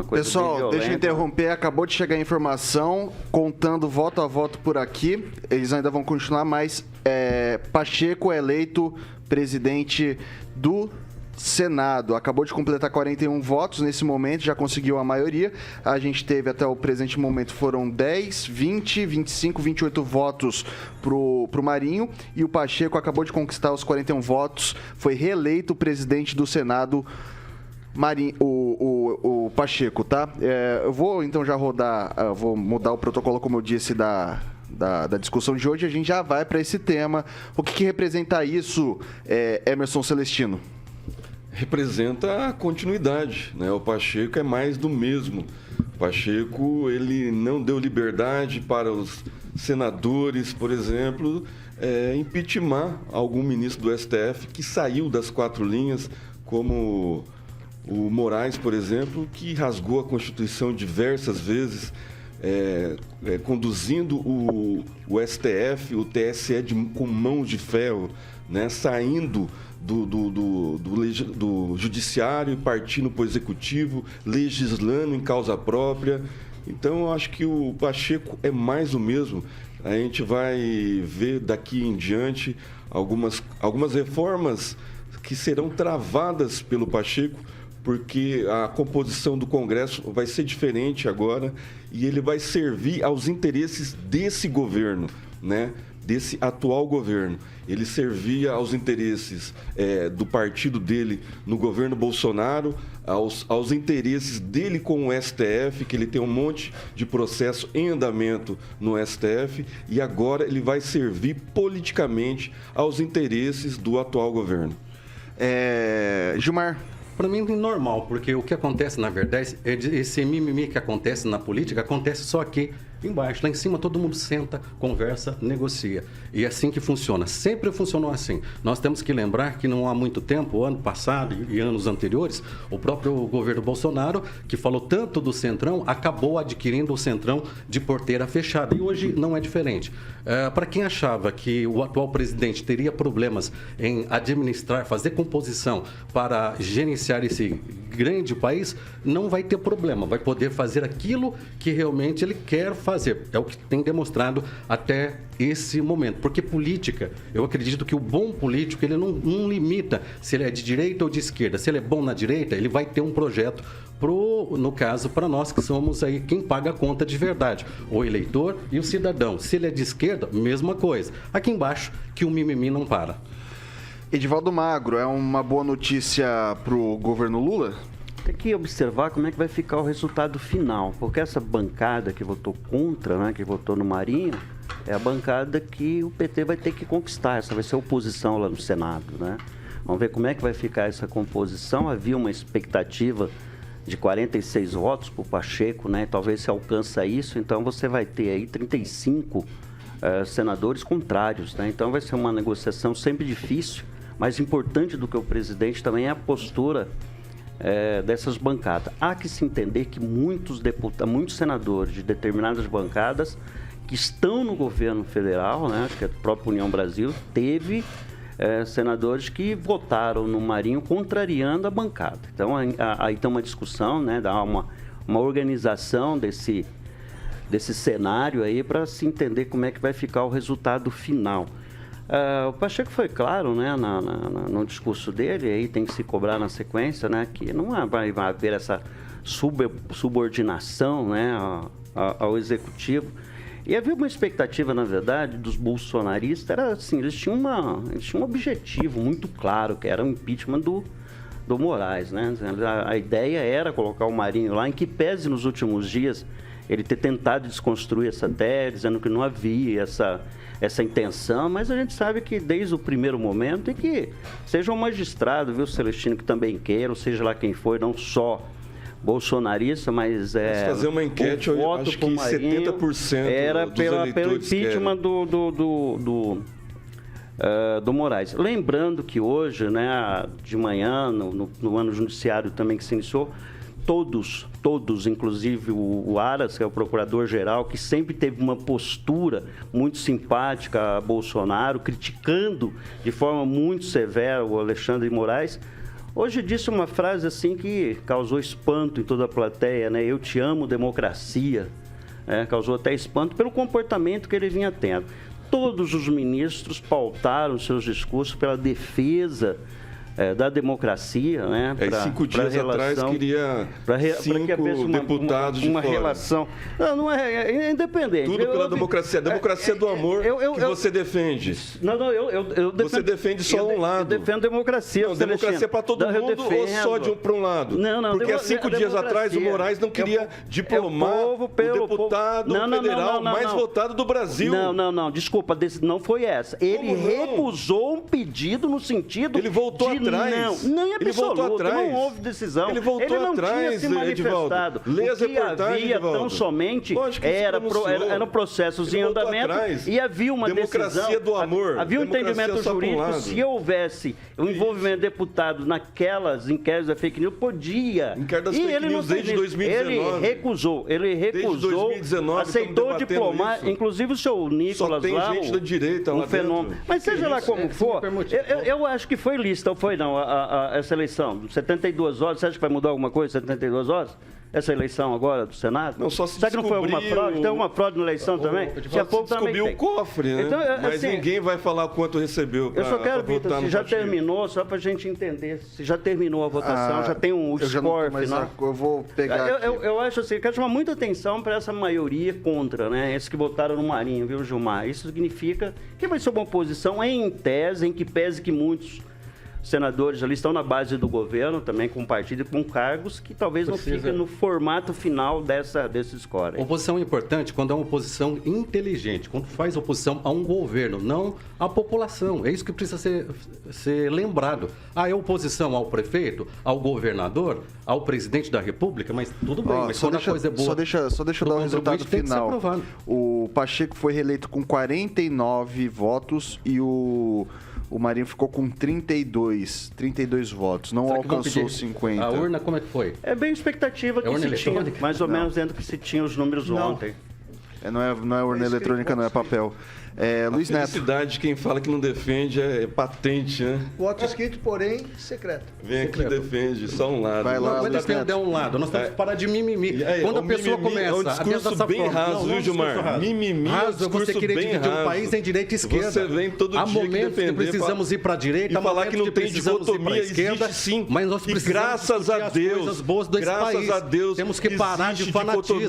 uma coisa bem Pessoal, violenta. deixa eu interromper, acabou de chegar a informação, contando voto a voto por aqui, eles ainda vão continuar, mas Pacheco é eleito presidente do Senado, acabou de completar 41 votos nesse momento, já conseguiu a maioria. A gente teve até o presente momento, foram 10, 20, 25, 28 votos pro Marinho, e o Pacheco acabou de conquistar os 41 votos, foi reeleito presidente do Senado, o Pacheco, tá? Eu vou então já vou mudar o protocolo, como eu disse, da discussão de hoje. A gente já vai para esse tema. O que representa isso, Emerson Celestino? Representa a continuidade, né? O Pacheco é mais do mesmo. O Pacheco, ele não deu liberdade para os senadores, por exemplo, impeachment algum ministro do STF que saiu das quatro linhas, como o Moraes, por exemplo, que rasgou a Constituição diversas vezes, conduzindo o STF, o TSE com mãos de ferro, né? Saindo do judiciário e partindo para o executivo, legislando em causa própria. Então, eu acho que o Pacheco é mais o mesmo. A gente vai ver daqui em diante algumas reformas que serão travadas pelo Pacheco, porque a composição do Congresso vai ser diferente agora e ele vai servir aos interesses desse governo, né? Desse atual governo. Ele servia aos interesses do partido dele no governo Bolsonaro, aos interesses dele com o STF, que ele tem um monte de processo em andamento no STF, e agora ele vai servir politicamente aos interesses do atual governo. Gilmar? Para mim é normal, porque o que acontece, na verdade, esse mimimi que acontece na política, acontece só aqui embaixo. Lá em cima todo mundo senta, conversa, negocia. E é assim que funciona. Sempre funcionou assim. Nós temos que lembrar que não há muito tempo, ano passado e anos anteriores, o próprio governo Bolsonaro, que falou tanto do Centrão, acabou adquirindo o Centrão de porteira fechada. E hoje não é diferente. Para quem achava que o atual presidente teria problemas em administrar, fazer composição para gerenciar esse grande país, não vai ter problema. Vai poder fazer aquilo que realmente ele quer fazer. É o que tem demonstrado até esse momento. Porque política, eu acredito que o bom político, ele não limita se ele é de direita ou de esquerda. Se ele é bom na direita, ele vai ter um projeto no caso, para nós que somos aí quem paga a conta de verdade, o eleitor e o cidadão. Se ele é de esquerda, mesma coisa. Aqui embaixo, que o mimimi não para. Edivaldo Magro, é uma boa notícia para o governo Lula? Tem que observar como é que vai ficar o resultado final, porque essa bancada que votou contra, né, que votou no Marinho, é a bancada que o PT vai ter que conquistar. Essa vai ser a oposição lá no Senado, né? Vamos ver como é que vai ficar essa composição. Havia uma expectativa de 46 votos para o Pacheco, né? Talvez se alcança isso, então você vai ter aí 35 senadores contrários, né? Então vai ser uma negociação sempre difícil. Mais importante do que o presidente também é a postura dessas bancadas. Há que se entender que muitos senadores de determinadas bancadas que estão no governo federal, né, acho que a própria União Brasil, teve senadores que votaram no Marinho contrariando a bancada. Então, aí tem uma discussão, né, dá uma organização desse cenário aí para se entender como é que vai ficar o resultado final. O Pacheco foi claro, né, no discurso dele, aí tem que se cobrar na sequência, né, que não vai haver essa subordinação, né, ao executivo. E havia uma expectativa, na verdade, dos bolsonaristas, era assim, eles tinham um objetivo muito claro, que era o impeachment do Moraes, né? A ideia era colocar o Marinho lá, em que pese nos últimos dias ele ter tentado desconstruir essa tese, dizendo que não havia essa intenção, mas a gente sabe que desde o primeiro momento é que seja um magistrado, viu, Celestino, que também queira, ou seja lá quem for, não só bolsonarista, mas se fazer uma enquete, eu acho que Marinho 70% era dos pelo impeachment do Moraes. Lembrando que hoje, né, de manhã, no ano judiciário também que se iniciou, todos, inclusive o Aras, que é o procurador-geral, que sempre teve uma postura muito simpática a Bolsonaro, criticando de forma muito severa o Alexandre de Moraes, Hoje disse uma frase assim que causou espanto em toda a plateia, né? Eu te amo, democracia. Causou até espanto pelo comportamento que ele vinha tendo. Todos os ministros pautaram seus discursos pela defesa da democracia, né? 5 dias atrás queria 5 deputados uma de fora. Relação. Não é independente. Tudo pela democracia. A democracia do amor que você defende. Eu defendo, você defende só um lado. Eu defendo democracia. Não, democracia para todo mundo ou só para um lado? Não. Porque há 5 dias atrás o Moraes não queria diplomar o deputado federal mais votado do Brasil. Não. Desculpa, não foi essa. Ele recusou um pedido no sentido. Ele voltou atrás. Não é absoluto, não houve decisão. Ele voltou não atrás, tinha se manifestado. Lê as reportagens, havia tão somente eram processos em andamento e havia uma democracia decisão. Do amor. Havia um entendimento jurídico. Se houvesse o envolvimento de deputado naquelas inquéritos da fake news, podia. Inquérito das fake news desde 2019. Ele recusou, 2019, aceitou diplomar, isso. Inclusive o seu Nicolas lá. Só tem gente da direita lá fenômeno. Dentro. Mas seja lá como for, eu acho que foi lícita, ou foi não, essa eleição. 72 horas, você acha que vai mudar alguma coisa 72 horas? Essa eleição agora do Senado? Não, só se será que não foi alguma fraude? Tem alguma fraude na eleição também? Daqui a pouco descobriu o cofre, né? Então, mas assim, ninguém vai falar quanto recebeu. Eu só quero, Vitor, se já terminou, só para a gente entender, se já terminou a votação, já tem um score final. Eu vou pegar eu acho assim, eu quero chamar muita atenção para essa maioria contra, né? Esses que votaram no Marinho, viu, Gilmar? Isso significa que vai ser uma oposição em tese, em que pese que muitos senadores ali estão na base do governo, também com partido e com cargos que talvez não fiquem no formato final desse score. Oposição é importante quando é uma oposição inteligente, quando faz oposição a um governo, não à população. É isso que precisa ser lembrado. É oposição ao prefeito, ao governador, ao presidente da República, mas tudo bem, mas quando a coisa é boa... Só deixa eu dar o resultado final. O Pacheco foi reeleito com 49 votos e o Marinho ficou com 32 votos, não alcançou 50. A urna como é que foi? É bem expectativa que se tinha, mais ou menos dentro que se tinha os números ontem. Não é urna eletrônica, não é papel. Luiz Neto. A felicidade de quem fala que não defende é patente, né? Voto escrito, porém, secreto. Vem aqui e defende, só um lado. Vai lá, não vai defender um lado, nós temos que parar de mimimi. Quando a pessoa começa... É um discurso bem raso, viu, Gilmar? Mimimi é um discurso você querer bem dividir raso. o país em direita e esquerda. Você vem todo há dia que momentos que precisamos ir para a direita, e falar que não tem dicotomia, existe sim. Mas nós precisamos graças a Deus, coisas boas desse país. A Deus, temos que parar de fanatismo.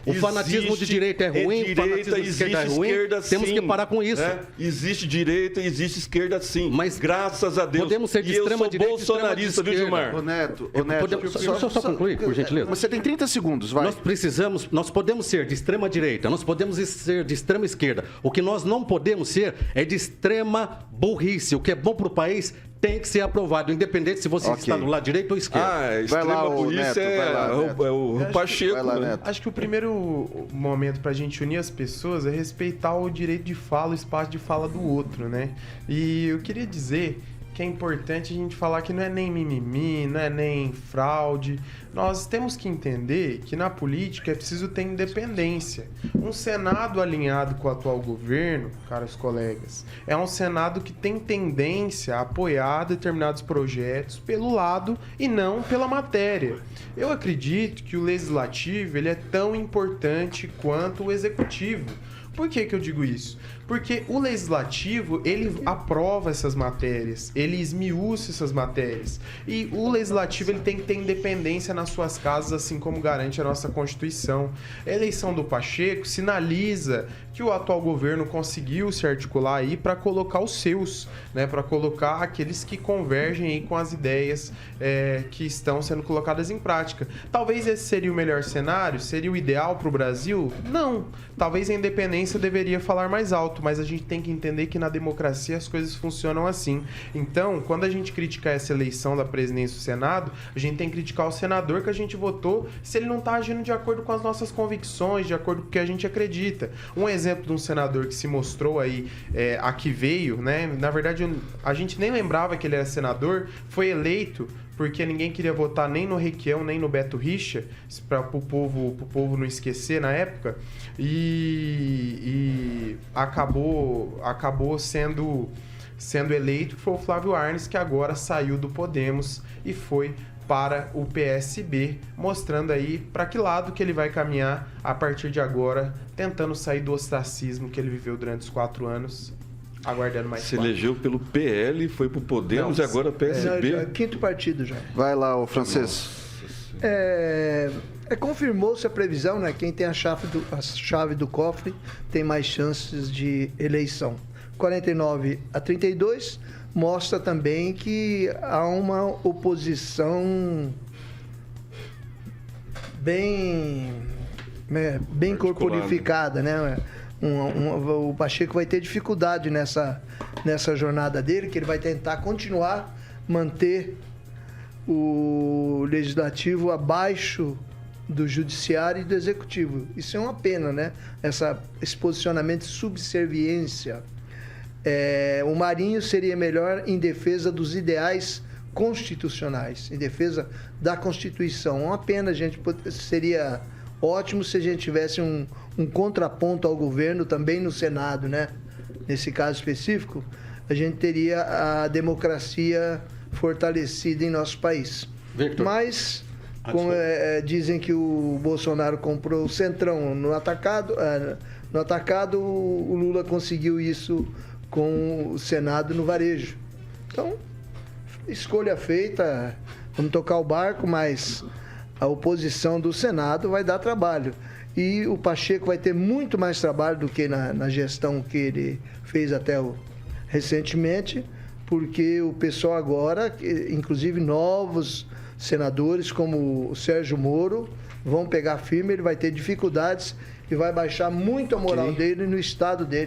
O fanatismo de direita é ruim, o fanatismo de esquerda é ruim. Temos que parar com isso. Existe direita e existe esquerda sim. Mas graças a Deus. Podemos ser de extrema direita e bolsonarista, viu, Gilmar? Ô Neto, deixa eu só concluir, por gentileza. Você tem 30 segundos, vai. Nós podemos ser de extrema direita, nós podemos ser de extrema esquerda. O que nós não podemos ser é de extrema burrice. O que é bom para o país tem que ser aprovado, independente se você está do lado direito ou esquerdo. Extrema burrice é o Pacheco. Acho que o primeiro momento para a gente unir as pessoas é respeitar o direito de fala, o espaço de fala do outro, né? E eu queria dizer que é importante a gente falar que não é nem mimimi, não é nem fraude. Nós temos que entender que na política é preciso ter independência. Um Senado alinhado com o atual governo, caros colegas, é um Senado que tem tendência a apoiar determinados projetos pelo lado e não pela matéria. Eu acredito que o Legislativo ele é tão importante quanto o Executivo. Por que eu digo isso? Porque o Legislativo, ele aprova essas matérias, ele esmiuça essas matérias. E o Legislativo, ele tem que ter independência nas suas casas, assim como garante a nossa Constituição. A eleição do Pacheco sinaliza que o atual governo conseguiu se articular aí para colocar os seus, né? Para colocar aqueles que convergem aí com as ideias que estão sendo colocadas em prática. Talvez esse seria o melhor cenário? Seria o ideal para o Brasil? Não. Talvez a independência deveria falar mais alto, mas a gente tem que entender que na democracia as coisas funcionam assim. Então, quando a gente criticar essa eleição da presidência do Senado, a gente tem que criticar o senador que a gente votou se ele não está agindo de acordo com as nossas convicções, de acordo com o que a gente acredita. Um exemplo de um senador que se mostrou aí, aqui veio, né? Na verdade, a gente nem lembrava que ele era senador, foi eleito porque ninguém queria votar nem no Requião, nem no Beto Richa, para o povo não esquecer na época, e acabou sendo sendo eleito, foi o Flávio Arnes, que agora saiu do Podemos e foi para o PSB, mostrando aí para que lado que ele vai caminhar a partir de agora, tentando sair do ostracismo que ele viveu durante os 4 anos, aguardando mais Se 4. elegeu pelo PL, foi pro Podemos Não, e agora PSB. Não, quinto partido já. Vai lá, ô francês. Confirmou-se a previsão, né? Quem tem a chave do cofre tem mais chances de eleição. 49-32 mostra também que há uma oposição bem corporificada, né? O Pacheco vai ter dificuldade nessa jornada dele, que ele vai tentar continuar, manter o legislativo abaixo do judiciário e do executivo. Isso é uma pena, né? Esse posicionamento de subserviência. O Marinho seria melhor em defesa dos ideais constitucionais, em defesa da Constituição. Uma pena, gente, seria ótimo se a gente tivesse um contraponto ao governo também no Senado, né? Nesse caso específico, a gente teria a democracia fortalecida em nosso país. Victor. Mas, dizem que o Bolsonaro comprou o Centrão no atacado, o Lula conseguiu isso com o Senado no varejo. Então, escolha feita, vamos tocar o barco, mas a oposição do Senado vai dar trabalho. E o Pacheco vai ter muito mais trabalho do que na gestão que ele fez recentemente, porque o pessoal agora, inclusive novos senadores como o Sérgio Moro, vão pegar firme, ele vai ter dificuldades e vai baixar muito a moral dele no estado dele.